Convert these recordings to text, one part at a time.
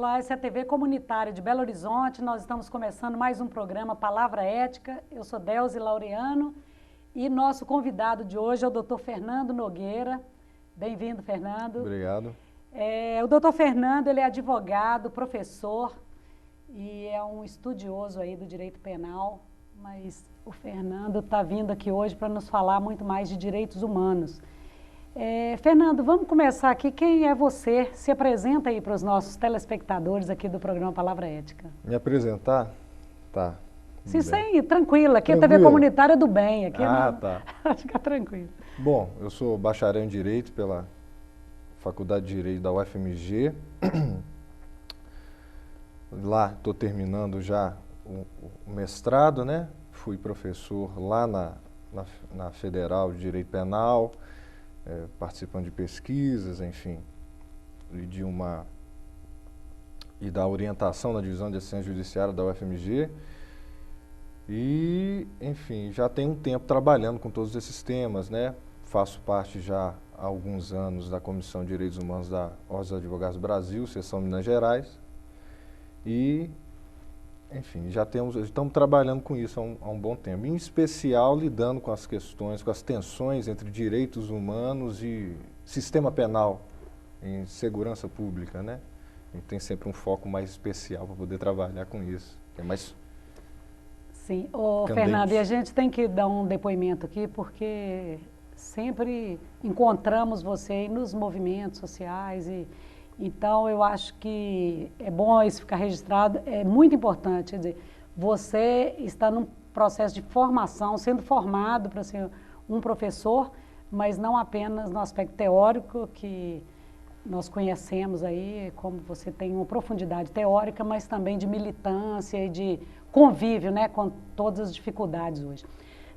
Olá, essa é a TV Comunitária de Belo Horizonte. Nós estamos começando mais um programa Palavra Ética. Eu sou Delzi Laureano e nosso convidado de hoje é o Dr. Fernando Nogueira. Bem-vindo, Fernando. Obrigado. O Dr. Fernando, ele é advogado, professor e é um estudioso aí do direito penal, mas o Fernando está vindo aqui hoje para nos falar muito mais de direitos humanos. Fernando, vamos começar aqui. Quem é você? Se apresenta aí para os nossos telespectadores aqui do programa Palavra Ética. Me apresentar? Tá. Sim, tranquilo. Aqui é a TV Tranquilo? Comunitária do Bem. Aqui Tá. Fica tranquilo. Bom, eu sou bacharel em Direito pela Faculdade de Direito da UFMG. Lá estou terminando já o mestrado, né? Fui professor lá na Federal de Direito Penal, participando de pesquisas, enfim, e da orientação na Divisão de Assistência Judiciária da UFMG. E, enfim, já tenho um tempo trabalhando com todos esses temas, né? Faço parte já há alguns anos da Comissão de Direitos Humanos da Ordem dos Advogados do Brasil, seção Minas Gerais. E, enfim, estamos trabalhando com isso há um bom tempo. Em especial, lidando com as questões, com as tensões entre direitos humanos e sistema penal em segurança pública, né? A gente tem sempre um foco mais especial para poder trabalhar com isso. É mais Sim, candente. Fernando, e a gente tem que dar um depoimento aqui, porque sempre encontramos você aí nos movimentos sociais, então eu acho que é bom isso ficar registrado, é muito importante, quer dizer, você está num processo de formação, sendo formado para ser um professor, mas não apenas no aspecto teórico, que nós conhecemos aí, como você tem uma profundidade teórica, mas também de militância e de convívio, né, com todas as dificuldades hoje.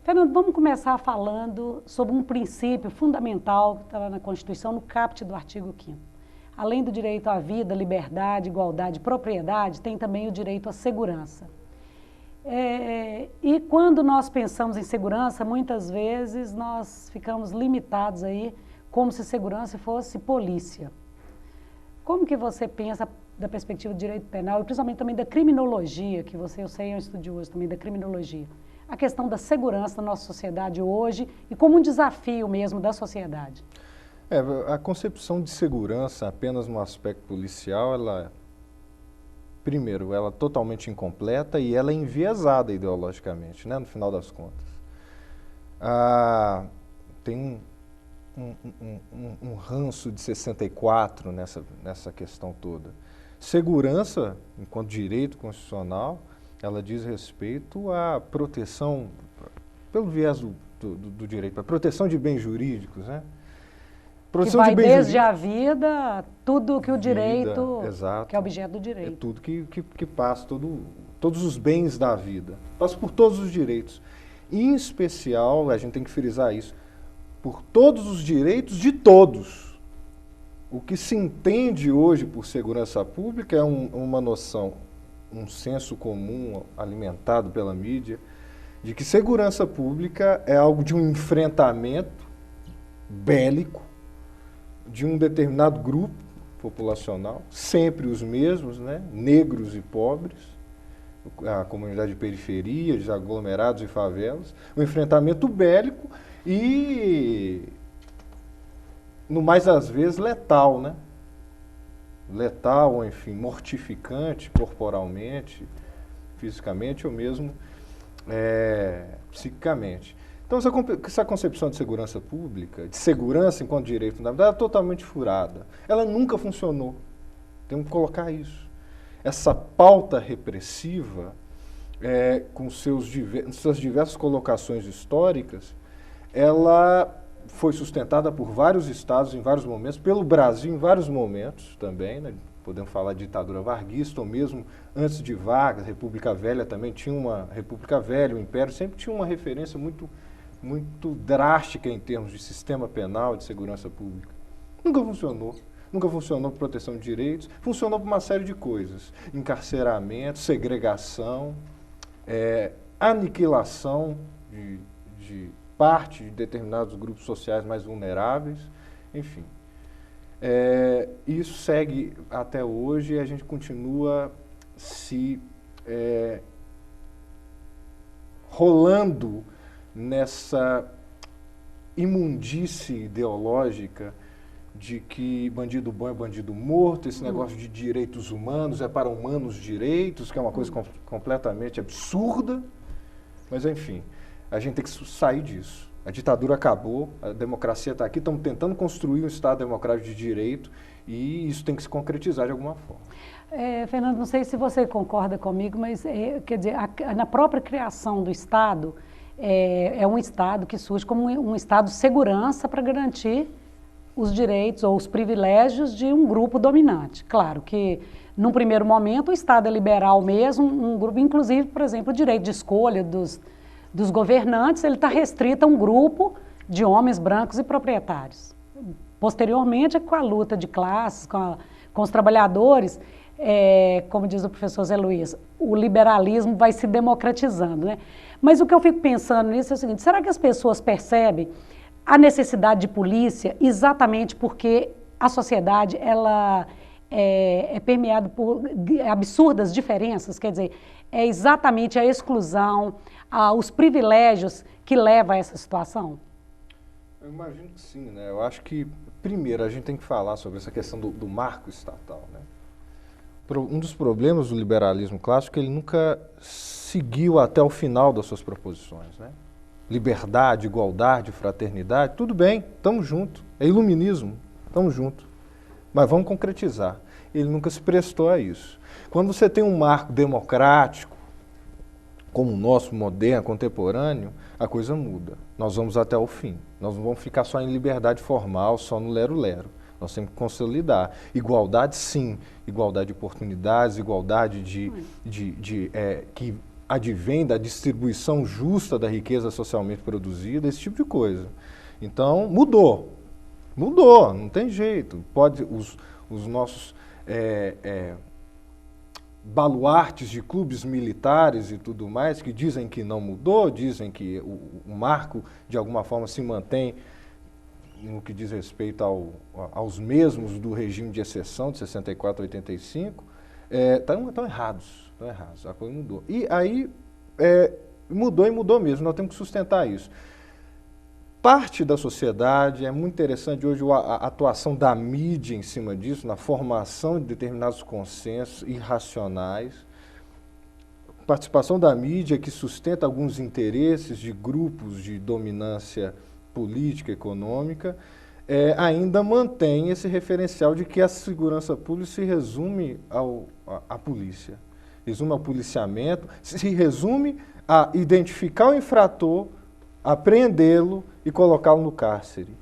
Fernando, vamos começar falando sobre um princípio fundamental que está lá na Constituição, no caput do artigo 5º. Além do direito à vida, liberdade, igualdade e propriedade, tem também o direito à segurança. E quando nós pensamos em segurança, muitas vezes nós ficamos limitados aí, como se segurança fosse polícia. Como que você pensa da perspectiva do direito penal e principalmente também da criminologia, que você, eu sei, é um estudioso também da criminologia, a questão da segurança na nossa sociedade hoje e como um desafio mesmo da sociedade? A concepção de segurança apenas no aspecto policial, primeiro, ela é totalmente incompleta e ela é enviesada ideologicamente, né, no final das contas. Tem um ranço de 64 nessa questão toda. Segurança, enquanto direito constitucional, ela diz respeito à proteção, pelo viés do direito, a proteção de bens jurídicos, né? Que vai desde a vida, tudo que o direito, exato, que é objeto do direito. É tudo que passa, todos os bens da vida, passa por todos os direitos. E, em especial, a gente tem que frisar isso, por todos os direitos de todos. O que se entende hoje por segurança pública é uma noção, um senso comum alimentado pela mídia, de que segurança pública é algo de um enfrentamento bélico de um determinado grupo populacional, sempre os mesmos, né? Negros e pobres, a comunidade de periferia, de aglomerados e favelas, um enfrentamento bélico e, no mais das vezes, letal, né? Letal, ou enfim, mortificante corporalmente, fisicamente ou mesmo psiquicamente. Então, essa concepção de segurança pública, de segurança enquanto direito fundamental, é totalmente furada. Ela nunca funcionou. Temos que colocar isso. Essa pauta repressiva, com suas diversas colocações históricas, ela foi sustentada por vários estados em vários momentos, pelo Brasil em vários momentos também, né? Podemos falar de ditadura varguista, ou mesmo antes de Vargas, República Velha também tinha uma República Velha, o Império sempre tinha uma referência muito drástica em termos de sistema penal, de segurança pública. Nunca funcionou. Nunca funcionou para proteção de direitos, funcionou para uma série de coisas. Encarceramento, segregação, aniquilação de parte de determinados grupos sociais mais vulneráveis, enfim. Isso segue até hoje e a gente continua se rolando nessa imundície ideológica de que bandido bom é bandido morto, esse negócio de direitos humanos é para humanos direitos, que é uma coisa completamente absurda, mas enfim, a gente tem que sair disso. A ditadura acabou, a democracia está aqui, estamos tentando construir um Estado democrático de direito e isso tem que se concretizar de alguma forma. Fernando, não sei se você concorda comigo, mas quer dizer, na própria criação do Estado, é um Estado que surge como um Estado de segurança para garantir os direitos ou os privilégios de um grupo dominante. Claro que, num primeiro momento, o Estado é liberal mesmo, um grupo, inclusive, por exemplo, o direito de escolha dos governantes, ele está restrito a um grupo de homens brancos e proprietários. Posteriormente, com a luta de classes, com os trabalhadores, como diz o professor Zé Luiz, o liberalismo vai se democratizando, né? Mas o que eu fico pensando nisso é o seguinte, será que as pessoas percebem a necessidade de polícia exatamente porque a sociedade ela é permeada por absurdas diferenças? Quer dizer, é exatamente a exclusão, os privilégios que levam a essa situação? Eu imagino que sim, né? Eu acho que, primeiro, a gente tem que falar sobre essa questão do marco estatal, né? Um dos problemas do liberalismo clássico é que ele nunca seguiu até o final das suas proposições, né? Liberdade, igualdade, fraternidade, tudo bem, estamos juntos. É iluminismo, estamos juntos. Mas vamos concretizar. Ele nunca se prestou a isso. Quando você tem um marco democrático, como o nosso, moderno, contemporâneo, a coisa muda. Nós vamos até o fim. Nós não vamos ficar só em liberdade formal, só no lero-lero. Nós temos que consolidar. Igualdade, sim. Igualdade de oportunidades, igualdade que advém da distribuição justa da riqueza socialmente produzida, esse tipo de coisa. Então, mudou. Mudou, não tem jeito. Pode os nossos baluartes de clubes militares e tudo mais, que dizem que não mudou, dizem que o marco, de alguma forma, se mantém no que diz respeito aos mesmos do regime de exceção de 64 a 85, estão errados. A coisa mudou. E aí, mudou e mudou mesmo, nós temos que sustentar isso. Parte da sociedade, é muito interessante hoje a atuação da mídia em cima disso, na formação de determinados consensos irracionais, participação da mídia que sustenta alguns interesses de grupos de dominância política, econômica, ainda mantém esse referencial de que a segurança pública se resume à polícia. Resume ao policiamento, se resume a identificar o infrator, apreendê-lo e colocá-lo no cárcere.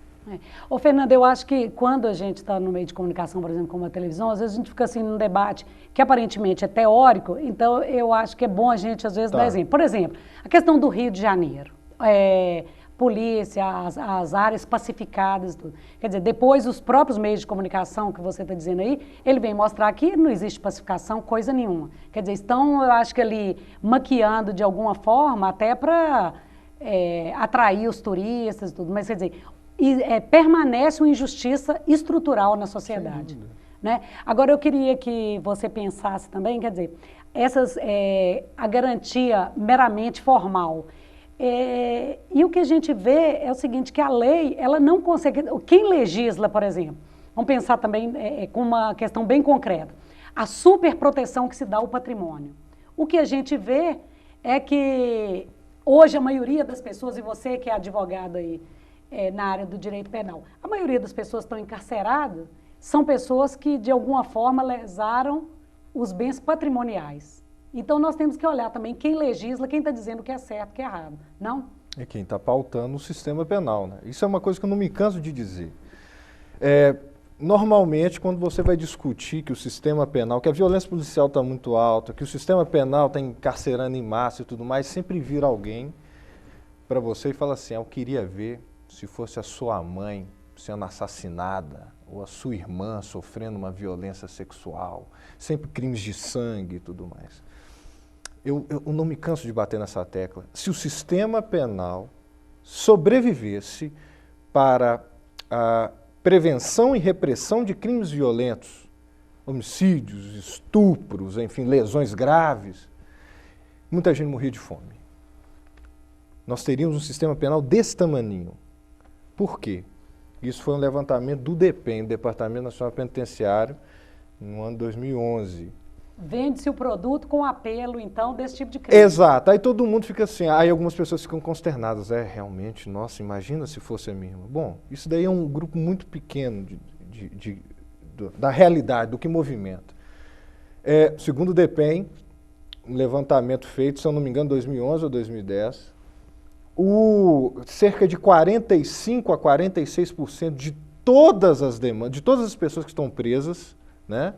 Ô, Fernando, eu acho que quando a gente está no meio de comunicação, por exemplo, como a televisão, às vezes a gente fica assim num debate que aparentemente é teórico, então eu acho que é bom a gente, às vezes, dar exemplo. Por exemplo, a questão do Rio de Janeiro. Polícia, as áreas pacificadas, tudo. Quer dizer, depois os próprios meios de comunicação que você está dizendo aí, ele vem mostrar que não existe pacificação, coisa nenhuma. Quer dizer, estão, eu acho que ali, maquiando de alguma forma, até para atrair os turistas e tudo, mas quer dizer, permanece uma injustiça estrutural na sociedade. Né? Agora, eu queria que você pensasse também, quer dizer, a garantia meramente formal. E o que a gente vê é o seguinte, que a lei, ela não consegue... Quem legisla, por exemplo, vamos pensar também com uma questão bem concreta, a superproteção que se dá ao patrimônio. O que a gente vê é que hoje a maioria das pessoas, e você que é advogado aí na área do direito penal, a maioria das pessoas que estão encarceradas são pessoas que de alguma forma lesaram os bens patrimoniais. Então, nós temos que olhar também quem legisla, quem está dizendo o que é certo, o que é errado, não? É quem está pautando o sistema penal, né? Isso é uma coisa que eu não me canso de dizer. Normalmente, quando você vai discutir que o sistema penal, que a violência policial está muito alta, que o sistema penal está encarcerando em massa e tudo mais, sempre vira alguém para você e fala assim, eu queria ver se fosse a sua mãe sendo assassinada, ou a sua irmã sofrendo uma violência sexual, sempre crimes de sangue e tudo mais. Eu não me canso de bater nessa tecla. Se o sistema penal sobrevivesse para prevenção e repressão de crimes violentos, homicídios, estupros, enfim, lesões graves, muita gente morria de fome. Nós teríamos um sistema penal desse tamaninho. Por quê? Isso foi um levantamento do DEPEN, Departamento Nacional Penitenciário, no ano 2011. Vende-se o produto com apelo, então, desse tipo de crime. Exato. Aí todo mundo fica assim, aí algumas pessoas ficam consternadas. Realmente, nossa, imagina se fosse a minha irmã. Bom, isso daí é um grupo muito pequeno da realidade, do que movimenta. Segundo o DEPEN, um levantamento feito, se eu não me engano, 2011 ou 2010, cerca de 45% a 46% de todas as demandas, de todas as pessoas que estão presas, né,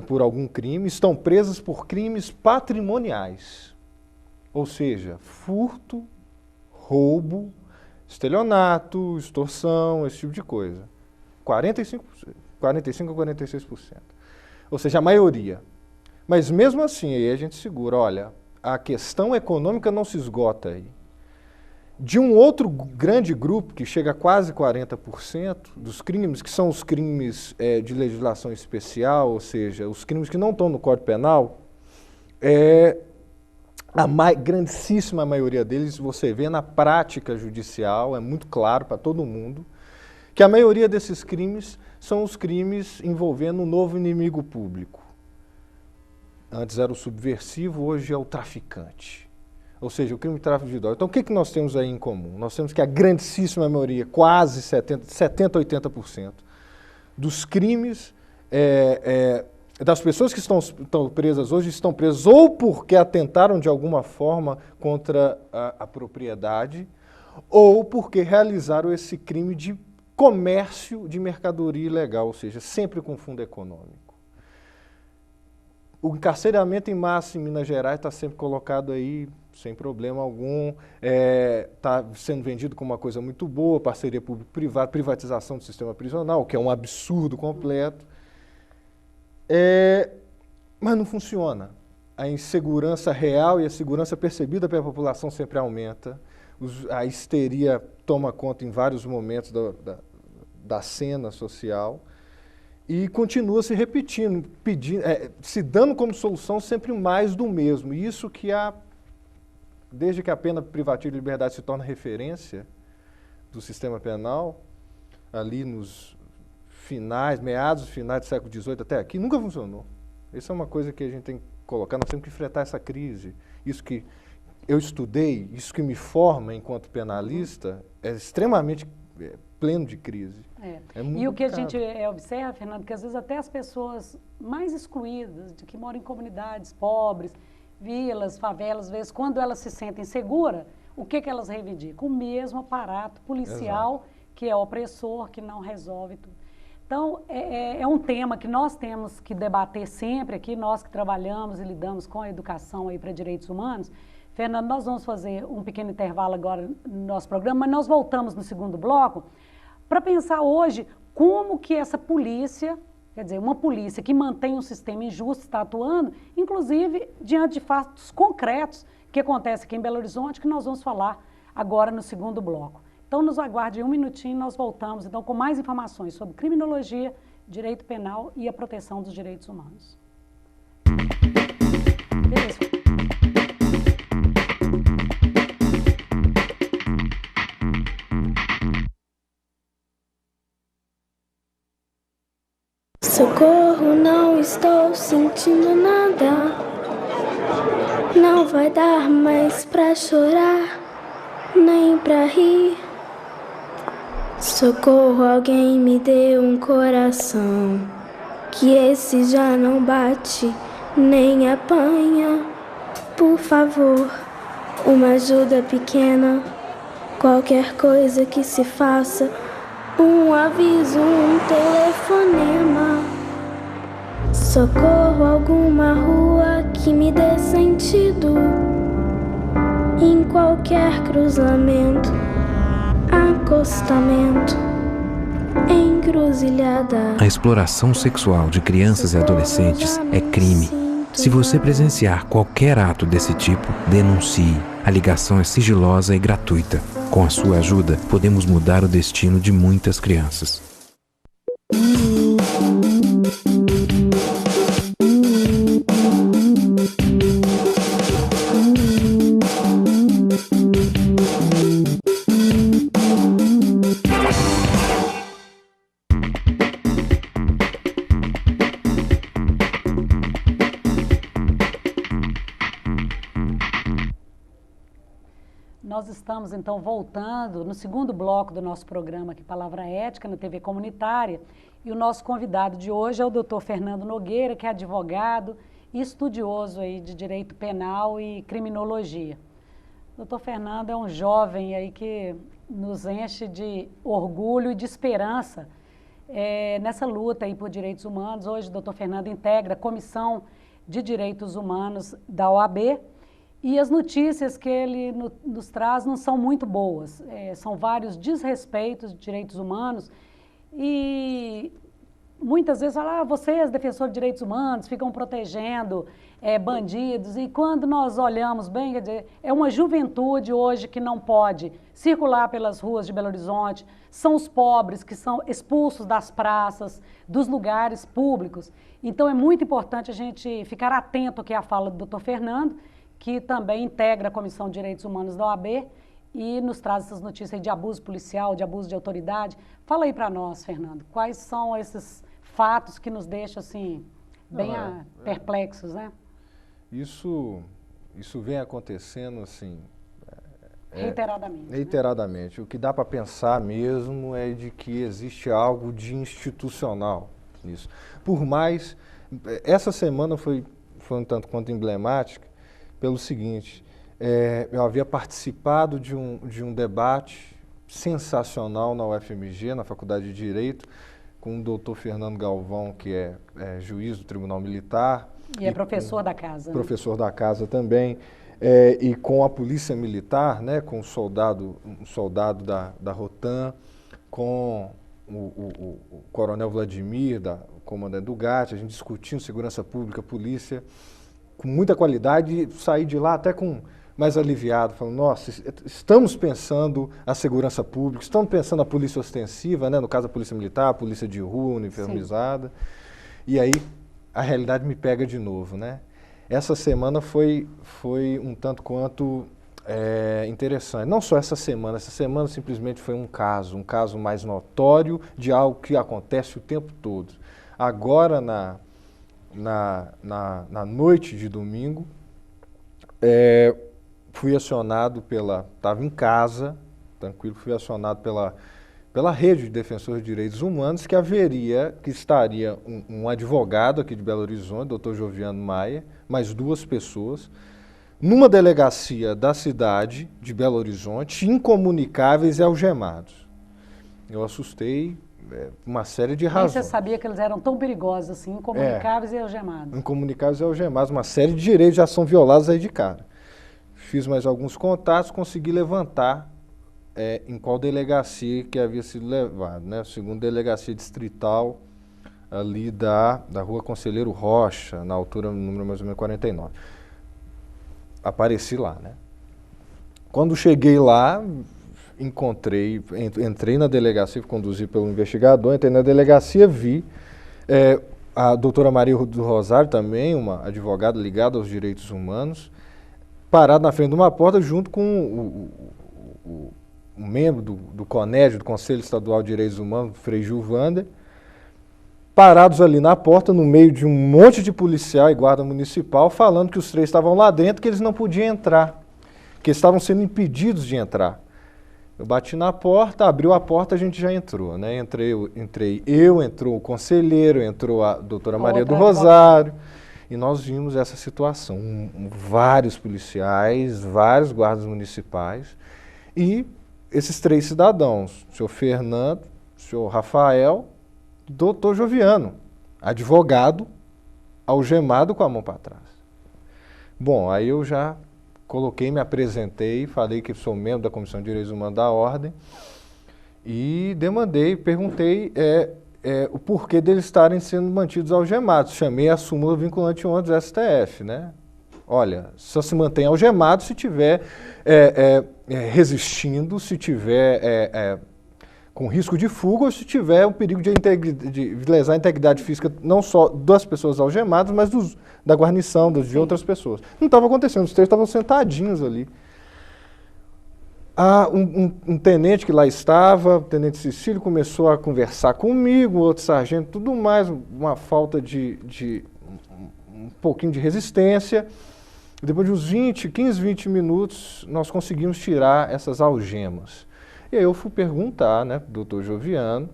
por algum crime, estão presas por crimes patrimoniais. Ou seja, furto, roubo, estelionato, extorsão, esse tipo de coisa. 45% a 46%. Ou seja, a maioria. Mas mesmo assim, aí a gente segura, olha, a questão econômica não se esgota aí. De um outro grande grupo, que chega a quase 40% dos crimes, que são os crimes de legislação especial, ou seja, os crimes que não estão no Código Penal, a grandíssima maioria deles você vê na prática judicial, é muito claro para todo mundo, que a maioria desses crimes são os crimes envolvendo um novo inimigo público. Antes era o subversivo, hoje é o traficante. Ou seja, o crime de tráfico de drogas. Então, o que nós temos aí em comum? Nós temos que a grandíssima maioria, quase 70, 80% dos crimes, das pessoas que estão presas hoje, estão presas ou porque atentaram de alguma forma contra a propriedade, ou porque realizaram esse crime de comércio de mercadoria ilegal, ou seja, sempre com fundo econômico. O encarceramento em massa em Minas Gerais está sempre colocado aí, sem problema algum, está sendo vendido como uma coisa muito boa, parceria público-privada, privatização do sistema prisional, que é um absurdo completo. Mas não funciona. A insegurança real e a segurança percebida pela população sempre aumenta. A histeria toma conta em vários momentos da cena social. E continua se repetindo, se dando como solução sempre mais do mesmo. E isso que desde que a pena privativa de liberdade se torna referência do sistema penal, ali nos meados finais do século XVIII até aqui, nunca funcionou. Isso é uma coisa que a gente tem que colocar, nós temos que enfrentar essa crise. Isso que eu estudei, isso que me forma enquanto penalista, é extremamente pleno de crise. E o que a gente observa, Fernando, que às vezes até as pessoas mais excluídas, de que moram em comunidades pobres, vilas, favelas, às vezes, quando elas se sentem seguras, o que elas reivindicam? O mesmo aparato policial, exato, que é opressor, que não resolve tudo. Então, é um tema que nós temos que debater sempre aqui, nós que trabalhamos e lidamos com a educação aí para direitos humanos. Fernando, nós vamos fazer um pequeno intervalo agora no nosso programa, mas nós voltamos no segundo bloco para pensar hoje como que essa polícia, quer dizer, uma polícia que mantém um sistema injusto está atuando, inclusive diante de fatos concretos que acontecem aqui em Belo Horizonte, que nós vamos falar agora no segundo bloco. Então, nos aguarde um minutinho, nós voltamos então com mais informações sobre criminologia, direito penal e a proteção dos direitos humanos. Beleza. Socorro, não estou sentindo nada. Não vai dar mais pra chorar, nem pra rir. Socorro, alguém me dê um coração, que esse já não bate, nem apanha. Por favor, uma ajuda pequena, qualquer coisa que se faça, um aviso, um telefonema. Socorro, alguma rua que me dê sentido, em qualquer cruzamento, acostamento, encruzilhada. A exploração sexual de crianças e adolescentes é crime. Se você presenciar qualquer ato desse tipo, denuncie. A ligação é sigilosa e gratuita. Com a sua ajuda, podemos mudar o destino de muitas crianças. estamos, então, voltando no segundo bloco do nosso programa aqui, Palavra Ética, na TV Comunitária, e o nosso convidado de hoje é o Dr. Fernando Nogueira, que é advogado e estudioso aí de Direito Penal e Criminologia. O Dr. Fernando é um jovem aí que nos enche de orgulho e de esperança nessa luta aí por direitos humanos. Hoje o Dr. Fernando integra a Comissão de Direitos Humanos da OAB, e as notícias que ele nos traz não são muito boas. São vários desrespeitos de direitos humanos e muitas vezes falam, vocês, defensores de direitos humanos, ficam protegendo bandidos. E quando nós olhamos bem, quer dizer, é uma juventude hoje que não pode circular pelas ruas de Belo Horizonte, são os pobres que são expulsos das praças, dos lugares públicos. Então é muito importante a gente ficar atento ao que é a fala do Dr. Fernando, que também integra a Comissão de Direitos Humanos da OAB e nos traz essas notícias aí de abuso policial, de abuso de autoridade. Fala aí para nós, Fernando, quais são esses fatos que nos deixam assim, bem perplexos, né? Isso vem acontecendo assim... reiteradamente. Reiteradamente. Né? O que dá para pensar mesmo é de que existe algo de institucional nisso. Por mais... Essa semana foi um tanto quanto emblemática, pelo seguinte, eu havia participado de um debate sensacional na UFMG, na Faculdade de Direito, com o doutor Fernando Galvão, que é juiz do Tribunal Militar. E é professor da casa. Professor da casa também, e com a Polícia Militar, né, com um soldado da Rotan, com o Coronel Vladimir, o comandante do GAT, a gente discutindo segurança pública, polícia, com muita qualidade, e saí de lá até mais aliviado, falando, nossa, estamos pensando a segurança pública, estamos pensando a polícia ostensiva, né, no caso a polícia militar, a polícia de rua, uniformizada. Sim. E aí a realidade me pega de novo, né? Essa semana foi um tanto quanto interessante. Não só essa semana simplesmente foi um caso mais notório de algo que acontece o tempo todo. Agora, na noite de domingo, fui acionado estava em casa, tranquilo, fui acionado pela rede de defensores de direitos humanos que estaria um advogado aqui de Belo Horizonte, doutor Joviano Maia, mais 2 pessoas, numa delegacia da cidade de Belo Horizonte, incomunicáveis e algemados. Eu assustei uma série de razões. Você sabia que eles eram tão perigosos assim, incomunicáveis e algemados? Incomunicáveis e algemados, uma série de direitos já são violados aí de cara. Fiz mais alguns contatos, consegui levantar em qual delegacia que havia sido levado, né? Segundo delegacia distrital, ali da Rua Conselheiro Rocha, na altura número mais ou menos 49. Apareci lá, né? Quando cheguei lá, entrei na delegacia, conduzi pelo investigador, entrei na delegacia, vi a doutora Maria do Rosário também, uma advogada ligada aos direitos humanos, parado na frente de uma porta junto com um membro do CONED, do Conselho Estadual de Direitos Humanos, Frei Gil Vander, parados ali na porta, no meio de um monte de policial e guarda municipal, falando que os 3 estavam lá dentro, que eles não podiam entrar, que estavam sendo impedidos de entrar. Eu bati na porta, abriu a porta, a gente já entrou, né? Entrou o conselheiro, entrou a doutora Maria do Rosário, e nós vimos essa situação, vários policiais, vários guardas municipais, e esses 3 cidadãos, o senhor Fernando, o senhor Rafael, doutor Joviano, advogado, algemado com a mão para trás. Bom, aí eu já me apresentei, falei que sou membro da Comissão de Direitos Humanos da Ordem e perguntei o porquê deles estarem sendo mantidos algemados. Chamei a súmula vinculante 11 do STF, né? Olha, só se mantém algemado se tiver resistindo, se tiver com risco de fuga ou se tiver o perigo de lesar a integridade física não só das pessoas algemadas, mas da guarnição, de outras pessoas. Não estava acontecendo, os 3 estavam sentadinhos ali. Um tenente que lá estava, o tenente Cecílio, começou a conversar comigo, outro sargento, tudo mais, uma falta de um pouquinho de resistência. Depois de uns 15, 20 minutos, nós conseguimos tirar essas algemas. E aí eu fui perguntar, né, pro doutor Joviano,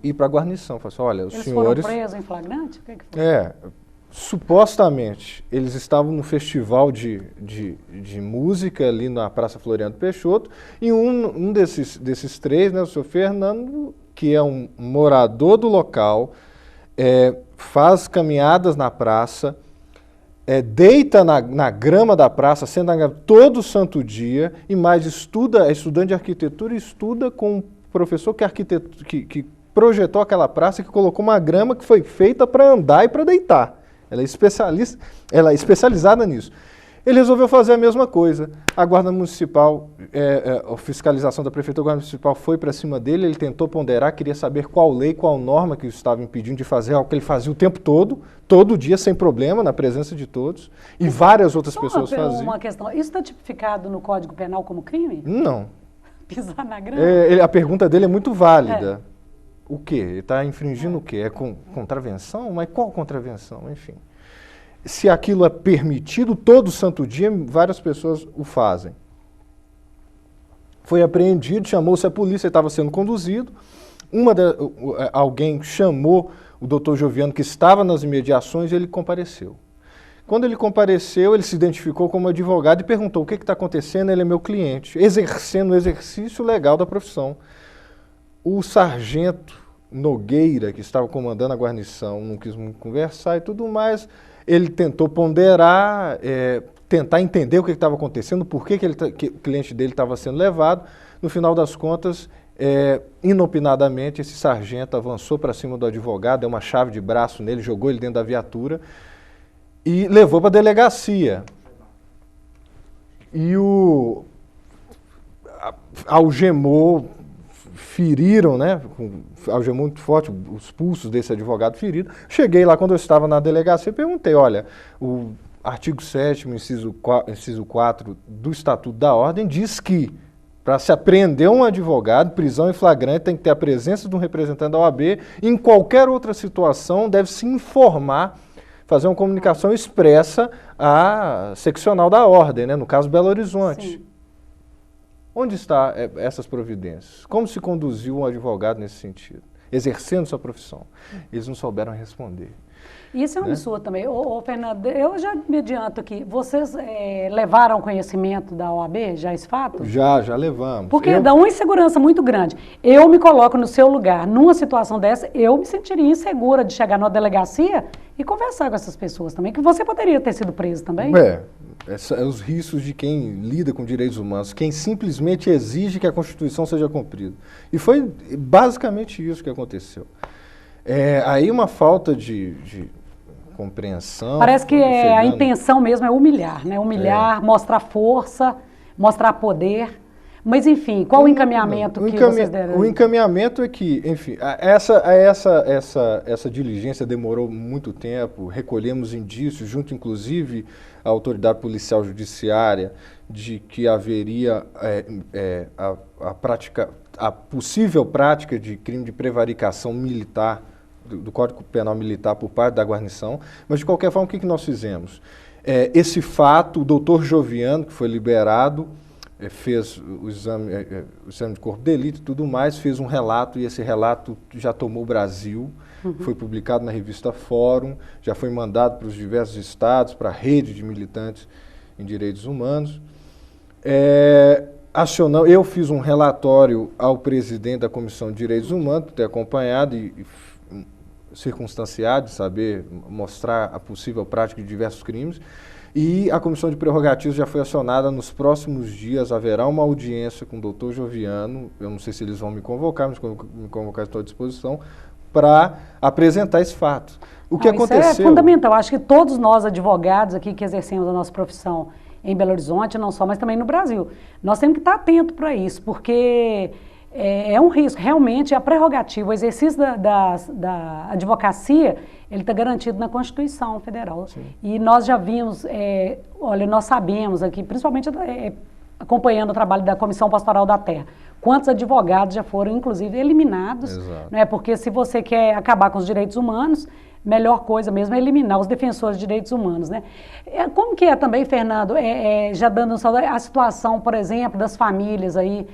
e para a guarnição. Falei assim, olha, os Eles senhores... foram presos em flagrante? O que foi? Supostamente, eles estavam num festival de música ali na Praça Floriano Peixoto, e um desses três, né, o senhor Fernando, que é um morador do local, faz caminhadas na praça, deita na grama da praça, senta na grama todo santo dia, e mais é estudante de arquitetura e estuda com um professor que projetou aquela praça, que colocou uma grama que foi feita para andar e para deitar. Ela é especializada nisso. Ele resolveu fazer a mesma coisa. A Guarda Municipal, a fiscalização da Prefeitura, a Guarda Municipal foi para cima dele, ele tentou ponderar, queria saber qual lei, qual norma que estava impedindo de fazer algo que ele fazia o tempo todo dia, sem problema, na presença de todos, e várias outras pessoas faziam. Uma questão, isso está tipificado no Código Penal como crime? Não. Pisar na grama? A pergunta dele é muito válida. O quê? Ele está infringindo o quê? É contravenção? Mas qual contravenção? Enfim. Se aquilo é permitido, todo santo dia, várias pessoas o fazem. Foi apreendido, chamou-se a polícia, ele estava sendo conduzido. Alguém chamou o doutor Joviano, que estava nas imediações, e ele compareceu. Quando ele compareceu, ele se identificou como advogado e perguntou o que está acontecendo. Ele é meu cliente, exercendo o exercício legal da profissão. O sargento Nogueira, que estava comandando a guarnição, não quis muito conversar e tudo mais. Ele tentou ponderar, tentar entender o que estava acontecendo, por que o cliente dele estava sendo levado. No final das contas, inopinadamente, esse sargento avançou para cima do advogado, deu uma chave de braço nele, jogou ele dentro da viatura e levou para a delegacia. E algemou, feriram, né? Algemou muito forte, os pulsos desse advogado ferido. Cheguei lá quando eu estava na delegacia e perguntei, olha, o artigo 7º, inciso 4 do Estatuto da Ordem diz que para se apreender um advogado, prisão em flagrante, tem que ter a presença de um representante da OAB. Em qualquer outra situação, deve se informar, fazer uma comunicação expressa à seccional da Ordem, né? No caso Belo Horizonte. Sim. Onde estão essas providências? Como se conduziu um advogado nesse sentido? Exercendo sua profissão. Eles não souberam responder. Isso é um absurdo também. Fernando, eu já me adianto aqui. Vocês levaram conhecimento da OAB já esse fato? Já levamos. Porque dá uma insegurança muito grande. Eu me coloco no seu lugar. Numa situação dessa, eu me sentiria insegura de chegar numa delegacia e conversar com essas pessoas também, que você poderia ter sido preso também. Os riscos de quem lida com direitos humanos, quem simplesmente exige que a Constituição seja cumprida. E foi basicamente isso que aconteceu. Aí uma falta de compreensão. Parece que a intenção mesmo é humilhar, né? Humilhar, mostrar força, mostrar poder. Mas, enfim, qual o encaminhamento que vocês deram? O encaminhamento é que, enfim, essa diligência demorou muito tempo, recolhemos indícios, junto inclusive à autoridade policial judiciária, de que haveria a possível prática de crime de prevaricação militar, do Código Penal Militar por parte da guarnição. Mas, de qualquer forma, o que nós fizemos? Esse fato, o doutor Joviano, que foi liberado, fez o exame de corpo de delito e tudo mais, fez um relato, e esse relato já tomou o Brasil, foi publicado na revista Fórum, já foi mandado para os diversos estados, para a rede de militantes em direitos humanos. Eu fiz um relatório ao presidente da Comissão de Direitos Humanos, por ter acompanhado e circunstanciado, de saber mostrar a possível prática de diversos crimes. E a Comissão de Prerrogativos já foi acionada. Nos próximos dias haverá uma audiência com o doutor Joviano, eu não sei se eles vão me convocar, mas me convocar estou à disposição, para apresentar esse fato. O que aconteceu... Isso é fundamental. Acho que todos nós, advogados aqui que exercemos a nossa profissão em Belo Horizonte, não só, mas também no Brasil, nós temos que estar atentos para isso, porque é um risco. Realmente, a prerrogativa, o exercício da advocacia, ele está garantido na Constituição Federal. Sim. E nós já vimos, nós sabemos aqui, principalmente acompanhando o trabalho da Comissão Pastoral da Terra, quantos advogados já foram, inclusive, eliminados, né? Porque se você quer acabar com os direitos humanos, melhor coisa mesmo é eliminar os defensores de direitos humanos, né? Como que é também, Fernando, já dando um saldo, a situação, por exemplo, das famílias aí,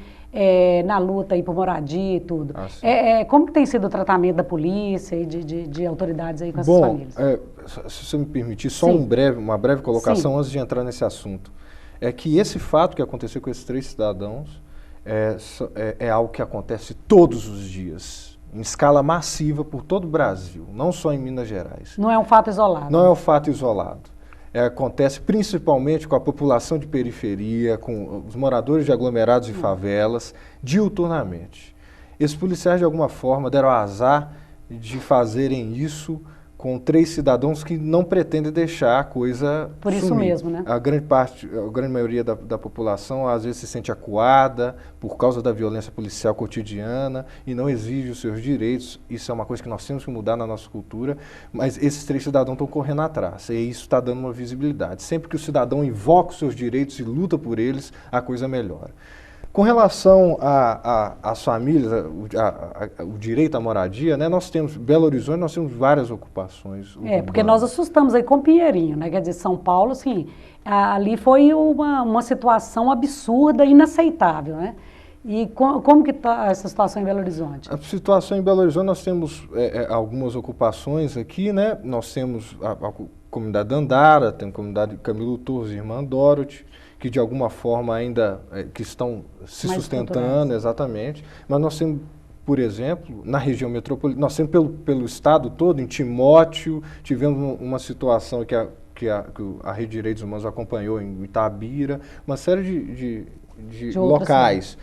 na luta aí por moradia e tudo. Como que tem sido o tratamento da polícia e de autoridades aí com essas famílias? Se você me permitir, só uma breve colocação antes de entrar nesse assunto. É que esse fato que aconteceu com esses 3 cidadãos é algo que acontece todos os dias, em escala massiva por todo o Brasil, não só em Minas Gerais. Não é um fato isolado. Não é um fato isolado. Acontece principalmente com a população de periferia, com os moradores de aglomerados e favelas, diuturnamente. Esses policiais, de alguma forma, deram azar de fazerem isso com 3 cidadãos que não pretendem deixar a coisa por isso sumir. Mesmo, né? A grande maioria da população, às vezes, se sente acuada por causa da violência policial cotidiana e não exige os seus direitos. Isso é uma coisa que nós temos que mudar na nossa cultura, mas esses 3 cidadãos estão correndo atrás, e isso está dando uma visibilidade. Sempre que o cidadão invoca os seus direitos e luta por eles, a coisa melhora. Com relação às famílias, o direito à moradia, né, nós temos, Belo Horizonte, nós temos várias ocupações. Porque nós assustamos aí com Pinheirinho, né? Quer dizer, São Paulo, assim, ali foi uma situação absurda, inaceitável, né? E como que está essa situação em Belo Horizonte? A situação em Belo Horizonte, nós temos algumas ocupações aqui, né? Nós temos a comunidade Dandara, tem a comunidade Camilo Torres e Irmã Dorothy, que de alguma forma ainda que estão se sustentando, exatamente. Mas nós temos, por exemplo, na região metropolitana, nós temos pelo estado todo, em Timóteo, tivemos uma situação que a Rede de Direitos Humanos acompanhou em Itabira, uma série de locais.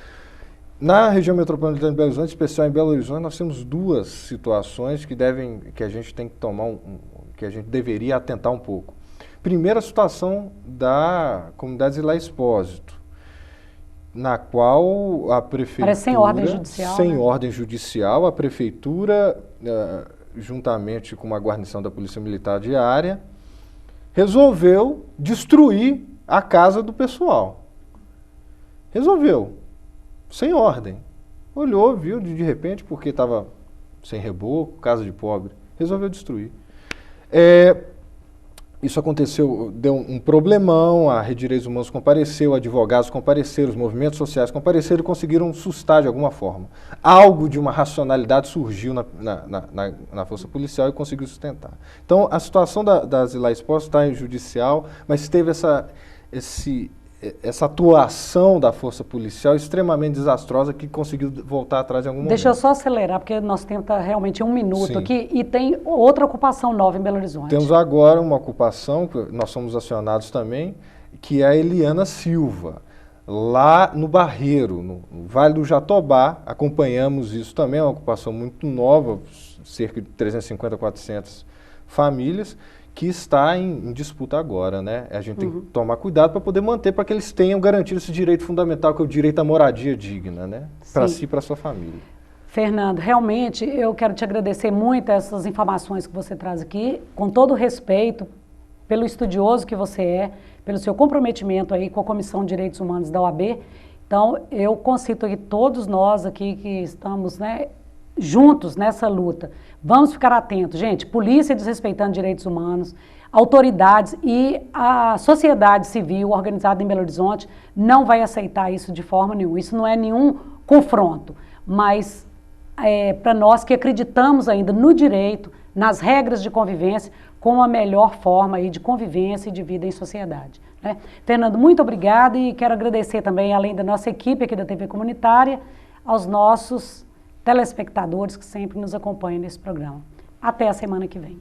Na região metropolitana de Belo Horizonte, em especial em Belo Horizonte, nós temos 2 situações que a gente tem que tomar, que a gente deveria atentar um pouco. Primeira situação da comunidade Zilá Expósito, na qual a prefeitura... Parece sem ordem judicial. Sem ordem judicial, a prefeitura, juntamente com uma guarnição da Polícia Militar diária, resolveu destruir a casa do pessoal. Resolveu, sem ordem. Olhou, viu, de repente, porque estava sem reboco, casa de pobre, resolveu destruir. Isso aconteceu, deu um problemão, a Rede de Direitos Humanos compareceu, advogados compareceram, os movimentos sociais compareceram e conseguiram sustar de alguma forma. Algo de uma racionalidade surgiu na força policial e conseguiu sustentar. Então, a situação da Zilá Expósito está em judicial, mas teve essa atuação da força policial extremamente desastrosa que conseguiu voltar atrás em algum momento. Deixa eu só acelerar, porque nós temos realmente 1 minuto aqui e tem outra ocupação nova em Belo Horizonte. Temos agora uma ocupação, que nós somos acionados também, que é a Eliana Silva, lá no Barreiro, no Vale do Jatobá. Acompanhamos isso também, é uma ocupação muito nova, cerca de 350, 400 famílias, que está em disputa agora, né? A gente tem que tomar cuidado para poder manter, para que eles tenham garantido esse direito fundamental, que é o direito à moradia digna, né? Para si e para sua família. Fernando, realmente eu quero te agradecer muito essas informações que você traz aqui, com todo o respeito, pelo estudioso que você é, pelo seu comprometimento aí com a Comissão de Direitos Humanos da OAB. Então, eu concito aqui todos nós aqui que estamos, né, juntos nessa luta. Vamos ficar atentos, gente. Polícia desrespeitando direitos humanos, autoridades e a sociedade civil organizada em Belo Horizonte não vai aceitar isso de forma nenhuma. Isso não é nenhum confronto, mas para nós que acreditamos ainda no direito, nas regras de convivência, como a melhor forma aí de convivência e de vida em sociedade, né? Fernando, muito obrigada e quero agradecer também, além da nossa equipe aqui da TV Comunitária, aos nossos telespectadores que sempre nos acompanham nesse programa. Até a semana que vem.